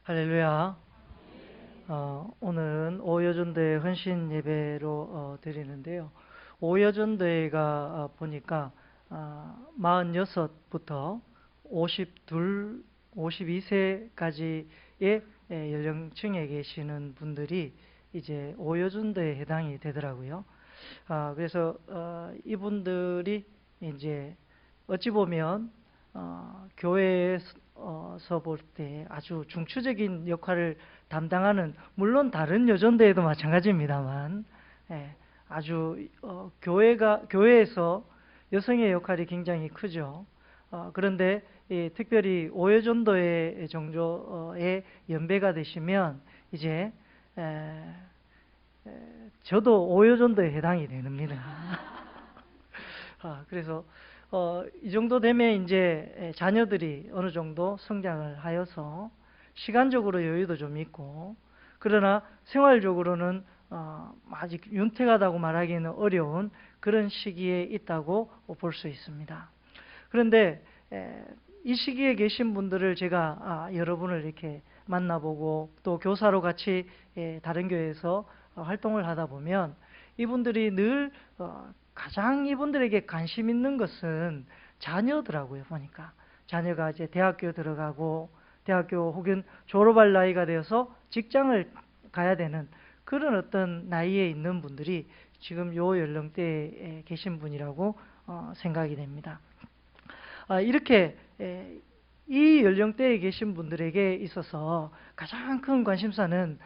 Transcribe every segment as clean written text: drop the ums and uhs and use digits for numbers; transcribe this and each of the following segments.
할렐루야. 오늘은 오여전도회 헌신 예배로 드리는데요. 오여전도회가 보니까 46부터 52, 52세까지의 연령층에 계시는 분들이 이제 오여전도에 해당이 되더라고요. 그래서 이분들이 이제 어찌 보면 교회에서 볼 때 아주 중추적인 역할을 담당하는, 물론 다른 여전도에도 마찬가지입니다만, 아주 교회에서 여성의 역할이 굉장히 크죠. 그런데 특별히 오여전도의 정조에 연배가 되시면 이제 저도 오여전도에 해당이 됩니다. 그래서 이 정도 되면 이제 자녀들이 어느 정도 성장을 하여서 시간적으로 여유도 좀 있고, 그러나 생활적으로는 아직 윤택하다고 말하기는 어려운 그런 시기에 있다고 볼 수 있습니다. 그런데 이 시기에 계신 분들을 제가 여러분을 이렇게 만나보고 또 교사로 같이 다른 교회에서 활동을 하다 보면 이분들이 늘 가장 이분들에게 관심 있는 것은 자녀더라고요. 보니까 자녀가 이제 대학교 들어가고 대학교 혹은 졸업할 나이가 되어서 직장을 가야 되는 그런 어떤 나이에 있는 분들이 지금 요 연령대에 계신 분이라고 생각이 됩니다. 이렇게 이 연령대에 계신 분들에게 있어서 가장 큰 관심사는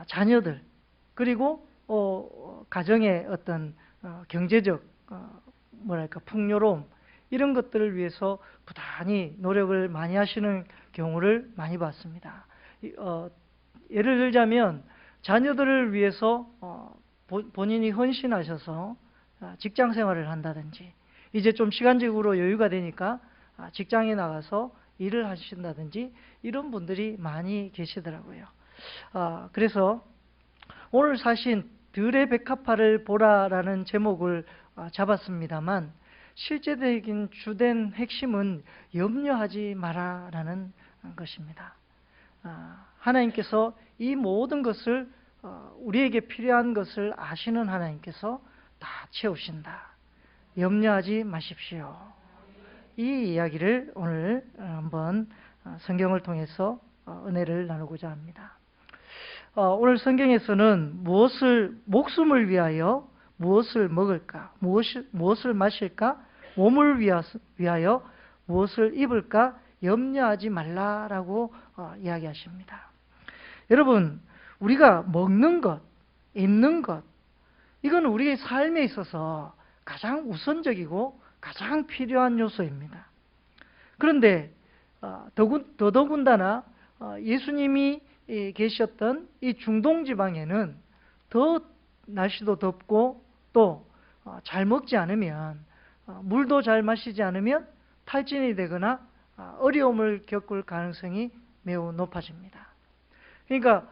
자녀들, 그리고 가정의 어떤 경제적 풍요로움, 이런 것들을 위해서 부단히 노력을 많이 하시는 경우를 많이 봤습니다. 예를 들자면 자녀들을 위해서 본인이 헌신하셔서 직장 생활을 한다든지, 이제 좀 시간적으로 여유가 되니까 직장에 나가서 일을 하신다든지, 이런 분들이 많이 계시더라고요. 그래서 오늘 사신 들의 백합화를 보라라는 제목을 잡았습니다만, 실제적인 주된 핵심은 염려하지 마라라는 것입니다. 하나님께서 이 모든 것을, 우리에게 필요한 것을 아시는 하나님께서 다 채우신다. 염려하지 마십시오. 이 이야기를 오늘 한번 성경을 통해서 은혜를 나누고자 합니다. 오늘 성경에서는 목숨을 위하여 무엇을 먹을까, 무엇을 마실까, 몸을 위하여 무엇을 입을까 염려하지 말라라고 이야기하십니다. 여러분, 우리가 먹는 것, 입는 것, 이건 우리의 삶에 있어서 가장 우선적이고 가장 필요한 요소입니다. 그런데 더더군다나 예수님이 계셨던 이 중동 지방에는 더 날씨도 덥고 또 잘 먹지 않으면, 물도 잘 마시지 않으면 탈진이 되거나 어려움을 겪을 가능성이 매우 높아집니다. 그러니까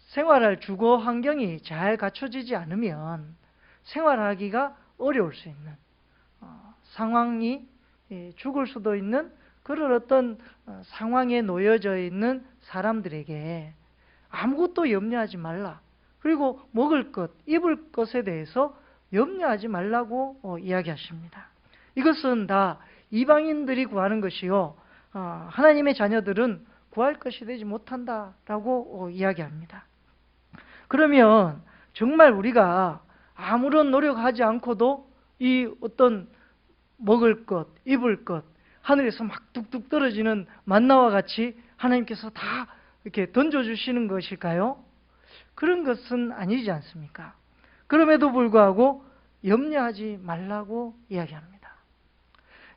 생활할 주거 환경이 잘 갖춰지지 않으면 생활하기가 어려울 수 있는 상황이, 죽을 수도 있는 그런 어떤 상황에 놓여져 있는 사람들에게 아무것도 염려하지 말라, 그리고 먹을 것, 입을 것에 대해서 염려하지 말라고 이야기하십니다. 이것은 다 이방인들이 구하는 것이요, 하나님의 자녀들은 구할 것이 되지 못한다라고 이야기합니다. 그러면 정말 우리가 아무런 노력하지 않고도 이 어떤 먹을 것, 입을 것, 하늘에서 막 뚝뚝 떨어지는 만나와 같이 하나님께서 다 이렇게 던져주시는 것일까요? 그런 것은 아니지 않습니까? 그럼에도 불구하고 염려하지 말라고 이야기합니다.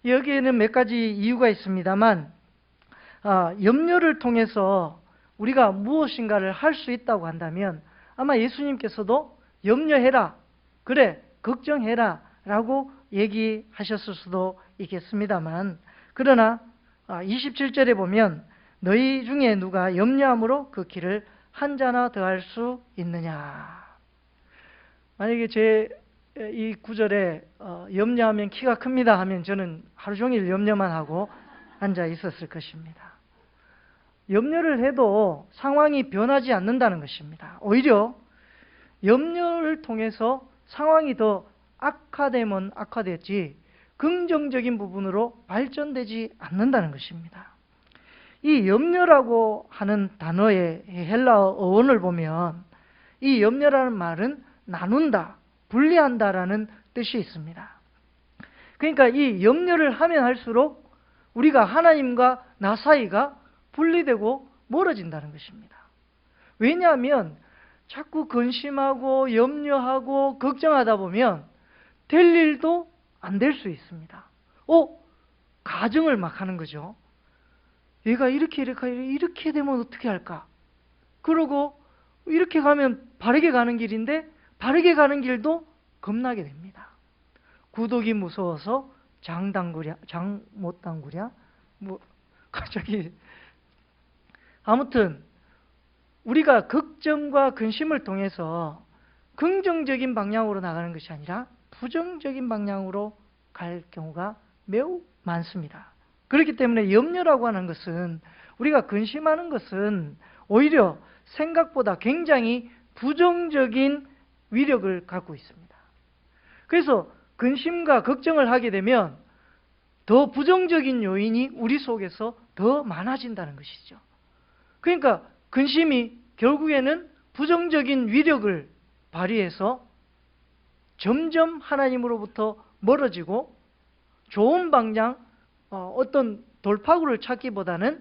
여기에는 몇 가지 이유가 있습니다만, 염려를 통해서 우리가 무엇인가를 할 수 있다고 한다면 아마 예수님께서도 염려해라, 그래, 걱정해라 라고 얘기하셨을 수도 있겠습니다만, 그러나 27절에 보면 너희 중에 누가 염려함으로 그 길을 한 자나 더할 수 있느냐. 만약에 제 이 구절에 염려하면 키가 큽니다 하면 저는 하루 종일 염려만 하고 앉아 있었을 것입니다. 염려를 해도 상황이 변하지 않는다는 것입니다. 오히려 염려를 통해서 상황이 더 악화되면 악화됐지 긍정적인 부분으로 발전되지 않는다는 것입니다. 이 염려라고 하는 단어의 헬라어 어원을 보면 이 염려라는 말은 나눈다, 분리한다라는 뜻이 있습니다. 그러니까 이 염려를 하면 할수록 우리가 하나님과 나 사이가 분리되고 멀어진다는 것입니다. 왜냐하면 자꾸 근심하고 염려하고 걱정하다 보면 될 일도 안 될 수 있습니다. 가정을 막 하는 거죠. 얘가 이렇게 되면 어떻게 할까? 그러고 이렇게 가면 바르게 가는 길인데 바르게 가는 길도 겁나게 됩니다. 구독이 무서워서 장 못 담그랴? 갑자기. 아무튼, 우리가 걱정과 근심을 통해서 긍정적인 방향으로 나가는 것이 아니라 부정적인 방향으로 갈 경우가 매우 많습니다. 그렇기 때문에 염려라고 하는 것은, 우리가 근심하는 것은 오히려 생각보다 굉장히 부정적인 위력을 갖고 있습니다. 그래서 근심과 걱정을 하게 되면 더 부정적인 요인이 우리 속에서 더 많아진다는 것이죠. 그러니까 근심이 결국에는 부정적인 위력을 발휘해서 점점 하나님으로부터 멀어지고 좋은 방향, 어떤 돌파구를 찾기보다는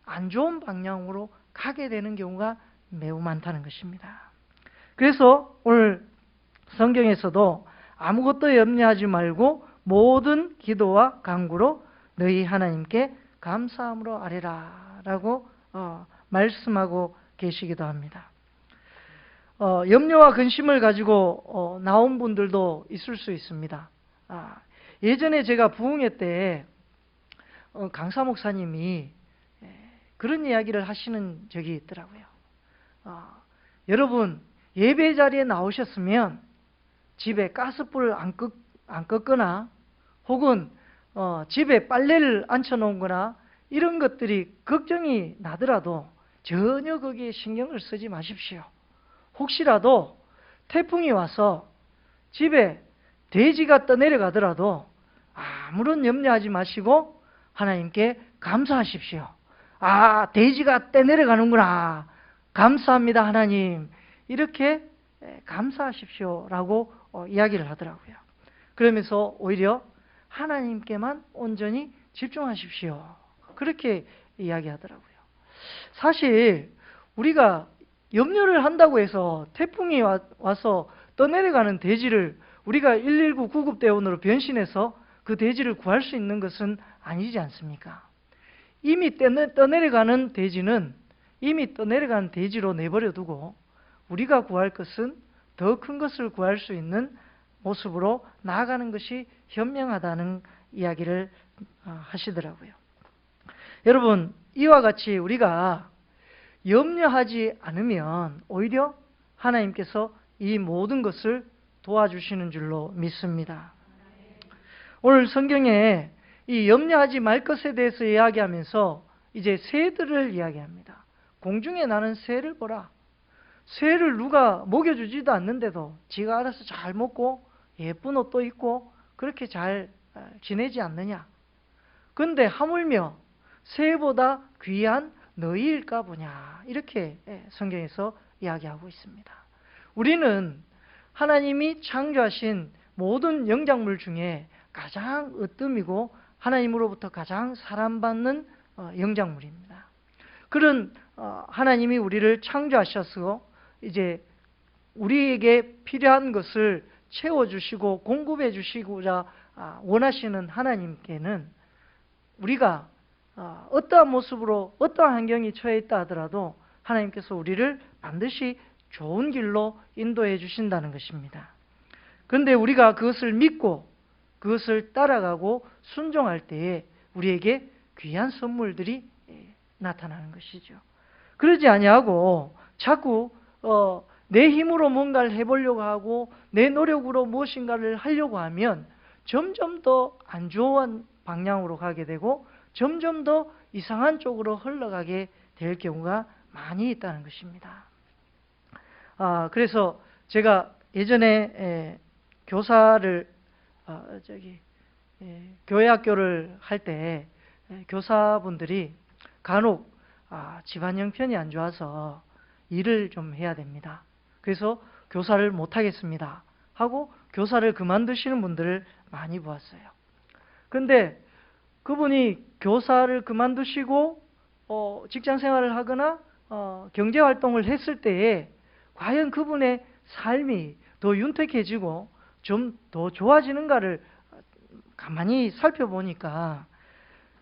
안 좋은 방향으로 가게 되는 경우가 매우 많다는 것입니다. 그래서 오늘 성경에서도 아무것도 염려하지 말고 모든 기도와 간구로 너희 하나님께 감사함으로 아뢰라 라고 말씀하고 계시기도 합니다. 염려와 근심을 가지고 나온 분들도 있을 수 있습니다. 예전에 제가 부흥회 때 강사 목사님이 그런 이야기를 하시는 적이 있더라고요. 여러분, 예배 자리에 나오셨으면 집에 가스불을 안 껐거나 혹은 집에 빨래를 앉혀놓은 거나 이런 것들이 걱정이 나더라도 전혀 거기에 신경을 쓰지 마십시오. 혹시라도 태풍이 와서 집에 돼지가 떠내려가더라도 아무런 염려하지 마시고 하나님께 감사하십시오. 돼지가 떠내려가는구나. 감사합니다, 하나님. 이렇게 감사하십시오라고 이야기를 하더라고요. 그러면서 오히려 하나님께만 온전히 집중하십시오. 그렇게 이야기하더라고요. 사실 우리가 염려를 한다고 해서 태풍이 와서 떠내려가는 돼지를 우리가 119 구급대원으로 변신해서 그 돼지를 구할 수 있는 것은 아니지 않습니까? 이미 떠내려가는 돼지는 이미 떠내려가는 돼지로 내버려 두고 우리가 구할 것은 더 큰 것을 구할 수 있는 모습으로 나아가는 것이 현명하다는 이야기를 하시더라고요. 여러분, 이와 같이 우리가 염려하지 않으면 오히려 하나님께서 이 모든 것을 도와주시는 줄로 믿습니다. 오늘 성경에 이 염려하지 말 것에 대해서 이야기하면서 이제 새들을 이야기합니다. 공중에 나는 새를 보라. 새를 누가 먹여주지도 않는데도 지가 알아서 잘 먹고 예쁜 옷도 입고 그렇게 잘 지내지 않느냐. 그런데 하물며 새보다 귀한 너희일까 보냐. 이렇게 성경에서 이야기하고 있습니다. 우리는 하나님이 창조하신 모든 영장물 중에 가장 으뜸이고 하나님으로부터 가장 사랑받는 영장물입니다. 그런 하나님이 우리를 창조하셔서 이제 우리에게 필요한 것을 채워주시고 공급해 주시고자 원하시는 하나님께는 우리가 어떠한 모습으로 어떠한 환경이 처해 있다 하더라도 하나님께서 우리를 반드시 좋은 길로 인도해 주신다는 것입니다. 그런데 우리가 그것을 믿고 그것을 따라가고 순종할 때에 우리에게 귀한 선물들이 나타나는 것이죠. 그러지 아니하고 자꾸 내 힘으로 뭔가를 해보려고 하고 내 노력으로 무엇인가를 하려고 하면 점점 더 안 좋은 방향으로 가게 되고 점점 더 이상한 쪽으로 흘러가게 될 경우가 많이 있다는 것입니다. 그래서 제가 예전에 교사를 교회 학교를 할 때 교사분들이 간혹 집안 형편이 안 좋아서 일을 좀 해야 됩니다. 그래서 교사를 못 하겠습니다 하고 교사를 그만두시는 분들을 많이 보았어요. 그런데 그분이 교사를 그만두시고 직장 생활을 하거나 경제 활동을 했을 때에 과연 그분의 삶이 더 윤택해지고 좀 더 좋아지는가를 가만히 살펴보니까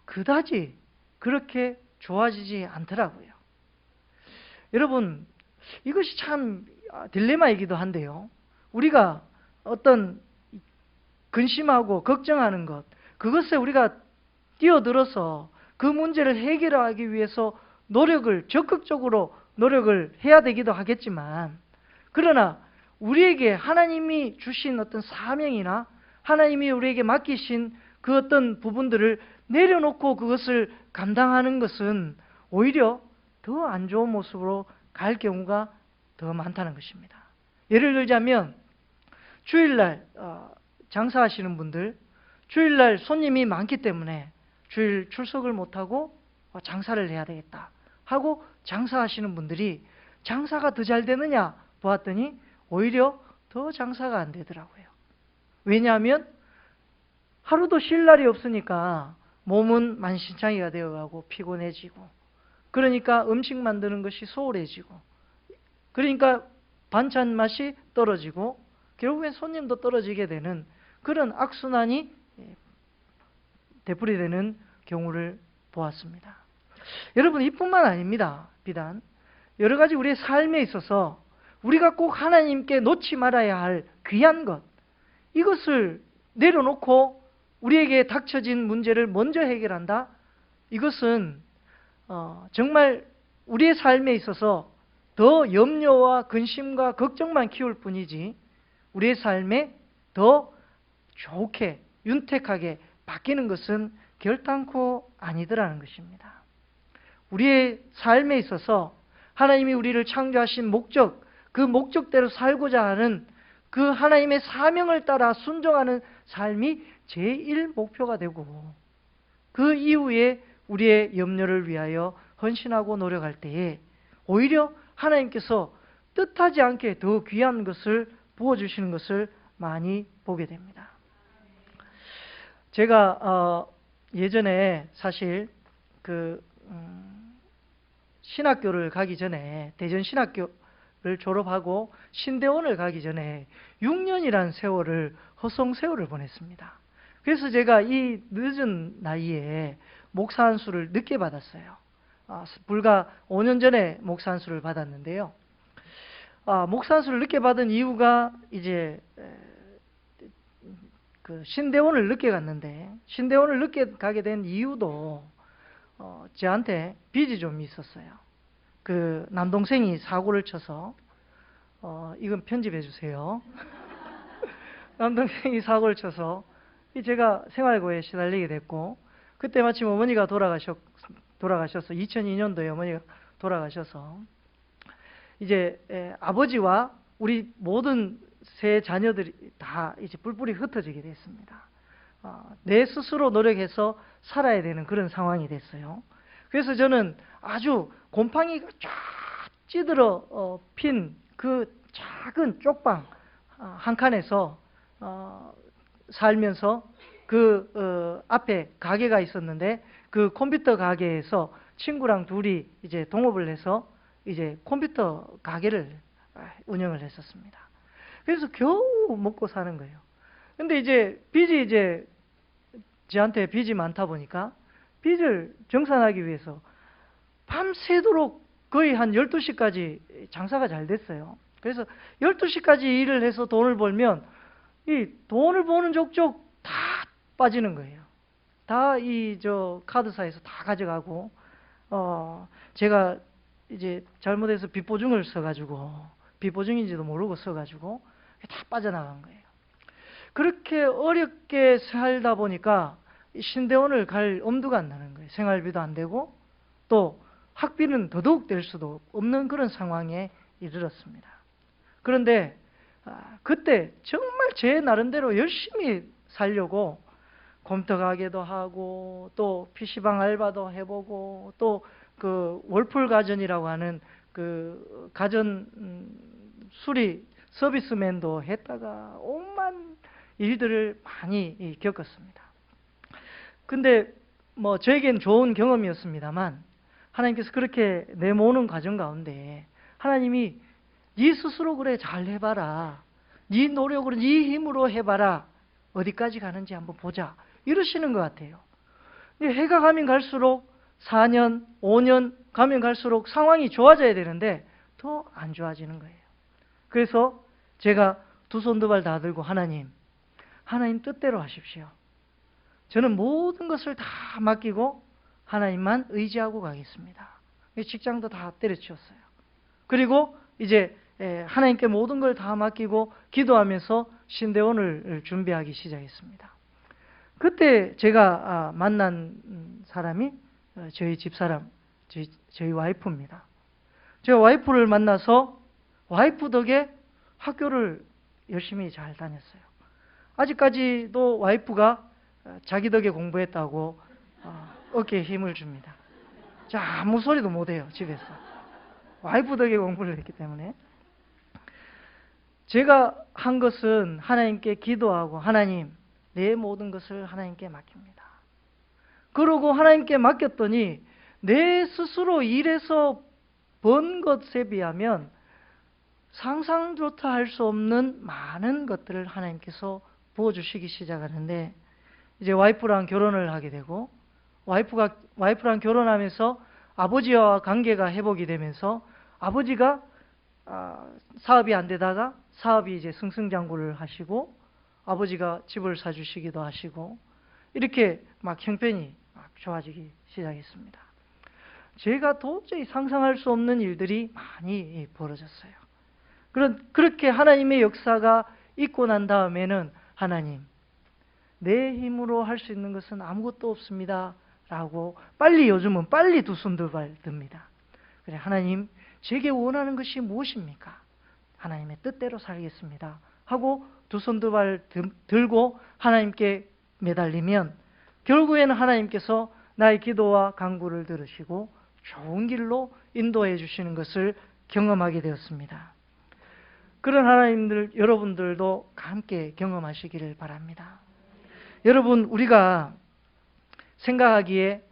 그다지 그렇게 좋아지지 않더라고요. 여러분, 이것이 참 딜레마이기도 한데요. 우리가 어떤 근심하고 걱정하는 것, 그것에 우리가 뛰어들어서 그 문제를 해결하기 위해서 적극적으로 노력을 해야 되기도 하겠지만, 그러나 우리에게 하나님이 주신 어떤 사명이나 하나님이 우리에게 맡기신 그 어떤 부분들을 내려놓고 그것을 감당하는 것은 오히려 더 안 좋은 모습으로 갈 경우가 더 많다는 것입니다. 예를 들자면 주일날 장사하시는 분들, 주일날 손님이 많기 때문에 주일 출석을 못하고 장사를 해야 되겠다 하고 장사하시는 분들이 장사가 더 잘 되느냐 보았더니 오히려 더 장사가 안 되더라고요. 왜냐하면 하루도 쉴 날이 없으니까 몸은 만신창이가 되어가고 피곤해지고, 그러니까 음식 만드는 것이 소홀해지고, 그러니까 반찬 맛이 떨어지고 결국엔 손님도 떨어지게 되는 그런 악순환이 되풀이되는 경우를 보았습니다. 여러분, 이뿐만 아닙니다. 비단 여러 가지 우리의 삶에 있어서 우리가 꼭 하나님께 놓지 말아야 할 귀한 것, 이것을 내려놓고 우리에게 닥쳐진 문제를 먼저 해결한다? 이것은 정말 우리의 삶에 있어서 더 염려와 근심과 걱정만 키울 뿐이지 우리의 삶에 더 좋게 윤택하게 바뀌는 것은 결단코 아니더라는 것입니다. 우리의 삶에 있어서 하나님이 우리를 창조하신 목적, 그 목적대로 살고자 하는 그 하나님의 사명을 따라 순종하는 삶이 제1 목표가 되고, 그 이후에 우리의 염려를 위하여 헌신하고 노력할 때에 오히려 하나님께서 뜻하지 않게 더 귀한 것을 부어주시는 것을 많이 보게 됩니다. 제가 예전에 사실 신학교를 가기 전에, 대전신학교를 졸업하고 신대원을 가기 전에 6년이라는 세월을 허송세월을 보냈습니다. 그래서 제가 이 늦은 나이에 목사 안수를 늦게 받았어요. 불과 5년 전에 목사 안수를 받았는데요. 목사 안수를 늦게 받은 이유가 이제 신대원을 늦게 갔는데, 신대원을 늦게 가게 된 이유도 저한테 빚이 좀 있었어요. 남동생이 사고를 쳐서 이건 편집해 주세요. 남동생이 사고를 쳐서 제가 생활고에 시달리게 됐고, 그때 마침 어머니가 돌아가셔서 2002년도에 어머니가 돌아가셔서 이제 아버지와 우리 모든 세 자녀들이 다 이제 뿔뿔이 흩어지게 됐습니다. 내 스스로 노력해서 살아야 되는 그런 상황이 됐어요. 그래서 저는 아주 곰팡이가 쫙 찌들어 핀 그 작은 쪽방 한 칸에서 살면서 앞에 가게가 있었는데, 그 컴퓨터 가게에서 친구랑 둘이 이제 동업을 해서 이제 컴퓨터 가게를 운영을 했었습니다. 그래서 겨우 먹고 사는 거예요. 근데 이제 저한테 빚이 많다 보니까 빚을 정산하기 위해서 밤새도록 거의 한 12시까지 장사가 잘 됐어요. 그래서 12시까지 일을 해서 돈을 벌면 이 돈을 버는 족족 다 빠지는 거예요. 다 카드사에서 다 가져가고, 제가 이제 잘못해서 빚보증을 써가지고, 빚보증인지도 모르고 써가지고 다 빠져나간 거예요. 그렇게 어렵게 살다 보니까 신대원을 갈 엄두가 안 나는 거예요. 생활비도 안 되고 또 학비는 더더욱 될 수도 없는 그런 상황에 이르렀습니다. 그런데 그때 정말 제 나름대로 열심히 살려고 컴퓨터 가게도 하고 또 PC방 알바도 해보고 또 그 월풀 가전이라고 하는 그 가전 수리 서비스맨도 했다가 온갖 일들을 많이 겪었습니다. 근데 뭐 저에겐 좋은 경험이었습니다만 하나님께서 그렇게 내모으는 과정 가운데 하나님이 네 스스로 그래 잘 해봐라, 네 노력으로 네 힘으로 해봐라, 어디까지 가는지 한번 보자 이러시는 것 같아요. 근데 해가 가면 갈수록 4년, 5년 가면 갈수록 상황이 좋아져야 되는데 더 안 좋아지는 거예요. 그래서 제가 두 손 두 발 다 들고 하나님 뜻대로 하십시오. 저는 모든 것을 다 맡기고 하나님만 의지하고 가겠습니다. 직장도 다 때려치웠어요. 그리고 이제 하나님께 모든 걸 다 맡기고 기도하면서 신대원을 준비하기 시작했습니다. 그때 제가 만난 사람이 저희 집사람, 저희 와이프입니다. 제가 와이프를 만나서 와이프 덕에 학교를 열심히 잘 다녔어요. 아직까지도 와이프가 자기 덕에 공부했다고 어깨에 힘을 줍니다. 자, 아무 소리도 못해요, 집에서. 와이프 덕에 공부를 했기 때문에. 제가 한 것은 하나님께 기도하고 하나님, 내 모든 것을 하나님께 맡깁니다. 그러고 하나님께 맡겼더니 내 스스로 일해서 번 것에 비하면 상상조차 할 수 없는 많은 것들을 하나님께서 부어주시기 시작하는데 이제 와이프랑 결혼을 하게 되고 와이프랑 결혼하면서 아버지와 관계가 회복이 되면서 아버지가 사업이 안 되다가 사업이 이제 승승장구를 하시고 아버지가 집을 사주시기도 하시고 이렇게 막 형편이 막 좋아지기 시작했습니다. 제가 도저히 상상할 수 없는 일들이 많이 벌어졌어요. 그렇게 하나님의 역사가 있고 난 다음에는 하나님, 내 힘으로 할 수 있는 것은 아무것도 없습니다 라고 요즘은 빨리 두 손 두 발 듭니다. 그래, 하나님, 제게 원하는 것이 무엇입니까? 하나님의 뜻대로 살겠습니다 하고 두 손 두 발 들고 하나님께 매달리면 결국에는 하나님께서 나의 기도와 간구를 들으시고 좋은 길로 인도해 주시는 것을 경험하게 되었습니다. 그런 하나님들 여러분들도 함께 경험하시기를 바랍니다. 여러분, 우리가 생각하기에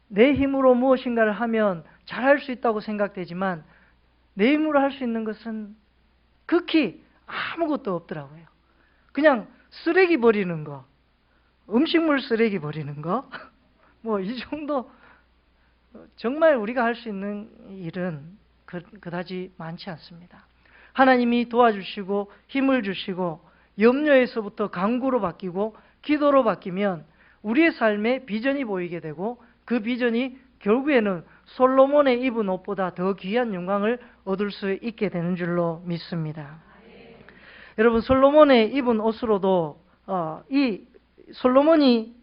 내 힘으로 무엇인가를 하면 잘할 수 있다고 생각되지만 내 힘으로 할 수 있는 것은 극히 아무것도 없더라고요. 그냥 쓰레기 버리는 거, 음식물 쓰레기 버리는 거, 뭐 이 정도. 정말 우리가 할 수 있는 일은 그다지 많지 않습니다. 하나님이 도와주시고 힘을 주시고 염려에서부터 간구로 바뀌고 기도로 바뀌면 우리의 삶에 비전이 보이게 되고 그 비전이 결국에는 솔로몬의 입은 옷보다 더 귀한 영광을 얻을 수 있게 되는 줄로 믿습니다. 여러분, 솔로몬의 입은 옷으로도 이 솔로몬이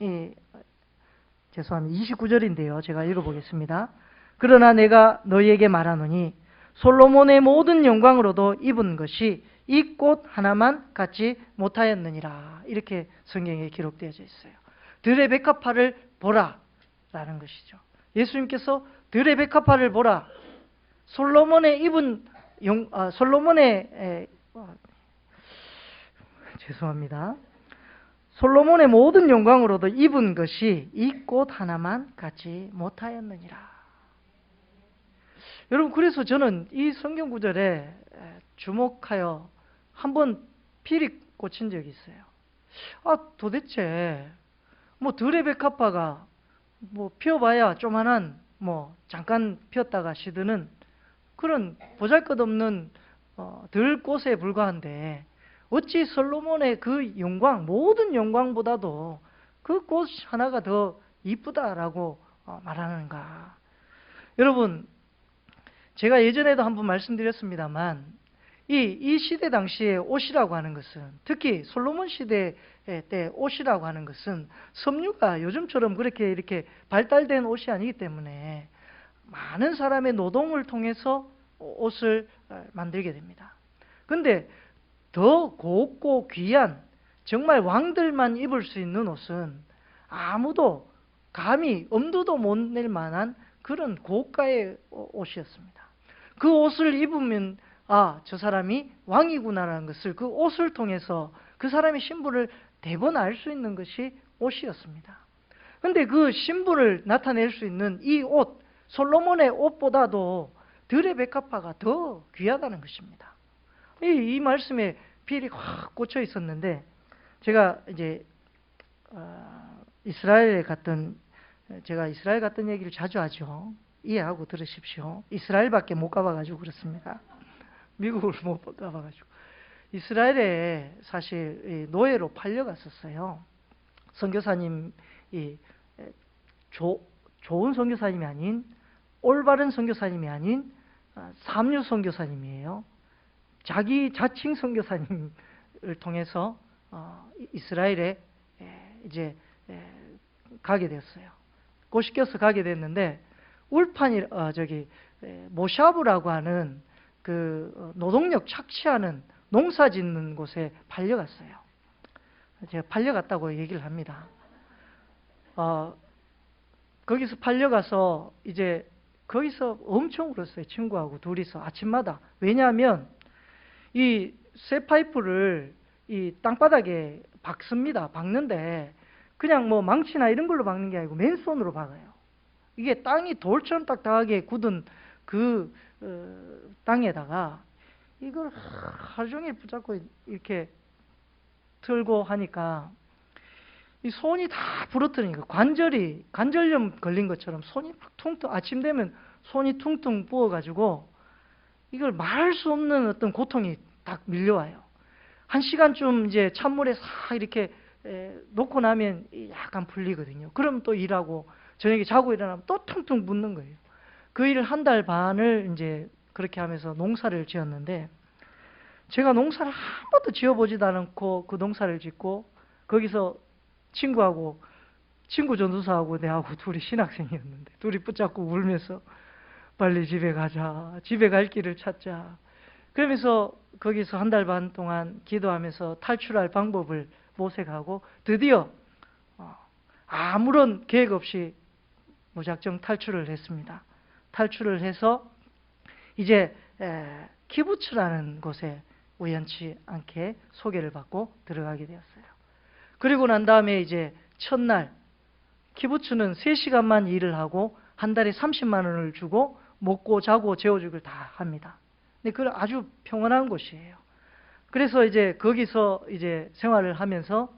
죄송합니다. 29절인데요. 제가 읽어보겠습니다. 그러나 내가 너희에게 말하노니 솔로몬의 모든 영광으로도 입은 것이 이 꽃 하나만 갖지 못하였느니라. 이렇게 성경에 기록되어져 있어요. 들의 백합화를 보라 라는 것이죠. 예수님께서 들의 백합화를 보라. 솔로몬의 입은 죄송합니다. 솔로몬의 모든 영광으로도 입은 것이 이 꽃 하나만 갖지 못하였느니라. 여러분, 그래서 저는 이 성경 구절에 주목하여 한번 필히 꽂힌 적이 있어요. 도대체 뭐 들의 백합화가 뭐 피어봐야 조만한 잠깐 피었다가 시드는 그런 보잘것없는 들꽃에 불과한데 어찌 솔로몬의 그 영광, 모든 영광보다도 그 꽃 하나가 더 이쁘다라고 말하는가? 여러분, 제가 예전에도 한번 말씀드렸습니다만 이 시대 당시에 옷이라고 하는 것은, 특히 솔로몬 시대 때 옷이라고 하는 것은 섬유가 요즘처럼 그렇게 이렇게 발달된 옷이 아니기 때문에 많은 사람의 노동을 통해서 옷을 만들게 됩니다. 그런데 더 곱고 귀한, 정말 왕들만 입을 수 있는 옷은 아무도 감히 엄두도 못 낼 만한 그런 고가의 옷이었습니다. 그 옷을 입으면 저 사람이 왕이구나라는 것을 그 옷을 통해서 그 사람의 신분을 대번 알 수 있는 것이 옷이었습니다. 그런데 그 신분을 나타낼 수 있는 이 옷, 솔로몬의 옷보다도 들의 백합화가 더 귀하다는 것입니다. 이 말씀에 필이 확 꽂혀 있었는데, 제가 이제 이스라엘 갔던 얘기를 자주 하죠. 이해하고 들으십시오. 이스라엘밖에 못 가봐가지고 그렇습니다. 미국을 못 가봐가지고. 이스라엘에 사실 노예로 팔려갔었어요. 선교사님이 좋은 선교사님이 아닌, 올바른 선교사님이 아닌 삼류 선교사님이에요. 자기 자칭 선교사님을 통해서 이스라엘에 이제 가게 됐어요. 꼬시겨서 가게 됐는데, 모샤브라고 하는 그 노동력 착취하는 농사 짓는 곳에 팔려갔어요. 제가 팔려갔다고 얘기를 합니다. 거기서 팔려가서 이제 거기서 엄청 울었어요. 친구하고 둘이서 아침마다. 왜냐하면 이 쇠파이프를 이 땅바닥에 박습니다. 박는데 그냥 뭐 망치나 이런 걸로 박는 게 아니고 맨손으로 박아요. 이게 땅이 돌처럼 딱딱하게 굳은 그 땅에다가 이걸 하루 종일 붙잡고 이렇게 들고 하니까 이 손이 다 부러뜨리니까 관절염 걸린 것처럼 손이 막 퉁퉁, 아침 되면 손이 퉁퉁 부어가지고 이걸 말할 수 없는 어떤 고통이 딱 밀려와요. 1시간쯤 이제 찬물에 싹 이렇게 놓고 나면 약간 풀리거든요. 그럼 또 일하고 저녁에 자고 일어나면 또 퉁퉁 붓는 거예요. 그 일을 1달 반을 이제 그렇게 하면서 농사를 지었는데, 제가 농사를 한 번도 지어보지도 않고 그 농사를 짓고, 거기서 친구 전도사하고 내하고 둘이 신학생이었는데, 둘이 붙잡고 울면서 빨리 집에 가자, 집에 갈 길을 찾자, 그러면서 거기서 1달 반 동안 기도하면서 탈출할 방법을 모색하고 드디어 아무런 계획 없이 무작정 탈출을 했습니다. 탈출을 해서 이제 키부츠라는 곳에 우연치 않게 소개를 받고 들어가게 되었어요. 그리고 난 다음에 이제 첫날, 키부츠는 3시간만 일을 하고 한 달에 30만 원을 주고 먹고 자고 재워주기를 다 합니다. 근데 그건 아주 평온한 곳이에요. 그래서 이제 거기서 이제 생활을 하면서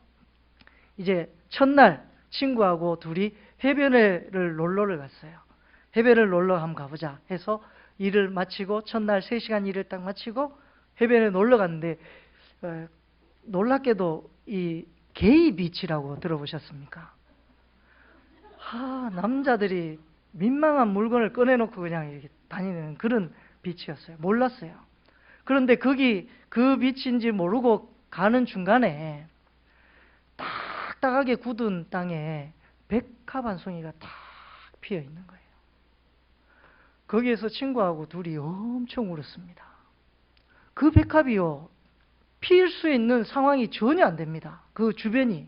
이제 첫날 친구하고 둘이 해변을 놀러를 갔어요. 해변을 놀러 한번 가보자 해서 일을 마치고, 첫날 3시간 일을 딱 마치고 해변에 놀러 갔는데, 놀랍게도 이 게이 비치라고 들어보셨습니까? 남자들이 민망한 물건을 꺼내놓고 그냥 이렇게 다니는 그런 비치였어요. 몰랐어요. 그런데 거기 그 비치인지 모르고 가는 중간에 딱딱하게 굳은 땅에 백합 한 송이가 탁 피어 있는 거예요. 거기에서 친구하고 둘이 엄청 울었습니다. 그 백합이요, 피일 수 있는 상황이 전혀 안 됩니다. 그 주변이.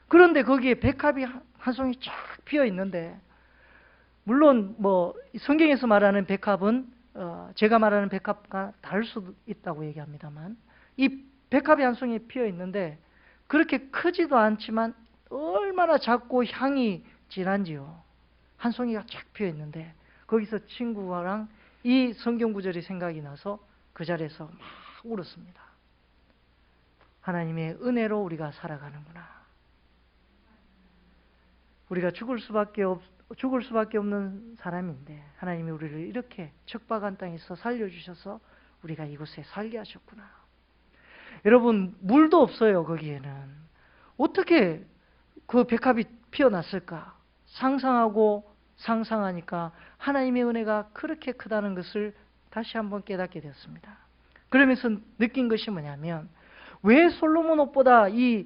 그런데 거기에 백합이 한 송이 쫙 피어 있는데, 물론 뭐 성경에서 말하는 백합은 제가 말하는 백합과 다를 수도 있다고 얘기합니다만, 이 백합이 한 송이 피어 있는데 그렇게 크지도 않지만 얼마나 작고 향이 진한지요. 한 송이가 쫙 피어 있는데, 거기서 친구랑 이 성경 구절이 생각이 나서 그 자리에서 막 울었습니다. 하나님의 은혜로 우리가 살아가는구나. 우리가 죽을 수밖에 없는 사람인데 하나님이 우리를 이렇게 척박한 땅에서 살려주셔서 우리가 이곳에 살게 하셨구나. 여러분, 물도 없어요. 거기에는 어떻게 그 백합이 피어났을까? 상상하니까 하나님의 은혜가 그렇게 크다는 것을 다시 한번 깨닫게 되었습니다. 그러면서 느낀 것이 뭐냐면, 왜 솔로몬 옷보다 이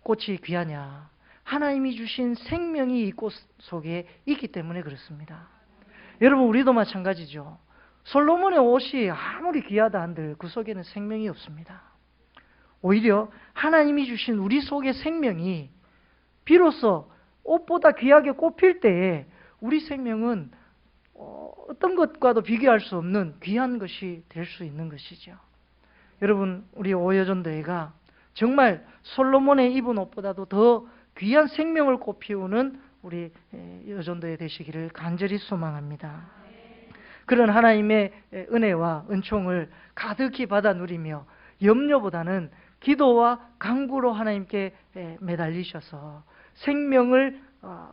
꽃이 귀하냐? 하나님이 주신 생명이 이 꽃 속에 있기 때문에 그렇습니다. 여러분, 우리도 마찬가지죠. 솔로몬의 옷이 아무리 귀하다 한들 그 속에는 생명이 없습니다. 오히려 하나님이 주신 우리 속의 생명이 비로소 옷보다 귀하게 꼽힐 때에 우리 생명은 어떤 것과도 비교할 수 없는 귀한 것이 될 수 있는 것이죠. 여러분, 우리 오여전도회가 정말 솔로몬의 입은 옷보다도 더 귀한 생명을 꽃피우는 우리 여전도회 되시기를 간절히 소망합니다. 그런 하나님의 은혜와 은총을 가득히 받아 누리며 염려보다는 기도와 간구로 하나님께 매달리셔서 생명을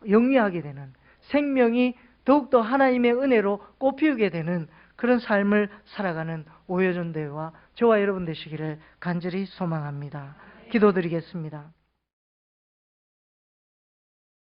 영위하게 되는, 생명이 더욱더 하나님의 은혜로 꽃피우게 되는 그런 삶을 살아가는 오여전도회와 저와 여러분 되시기를 간절히 소망합니다. 기도드리겠습니다.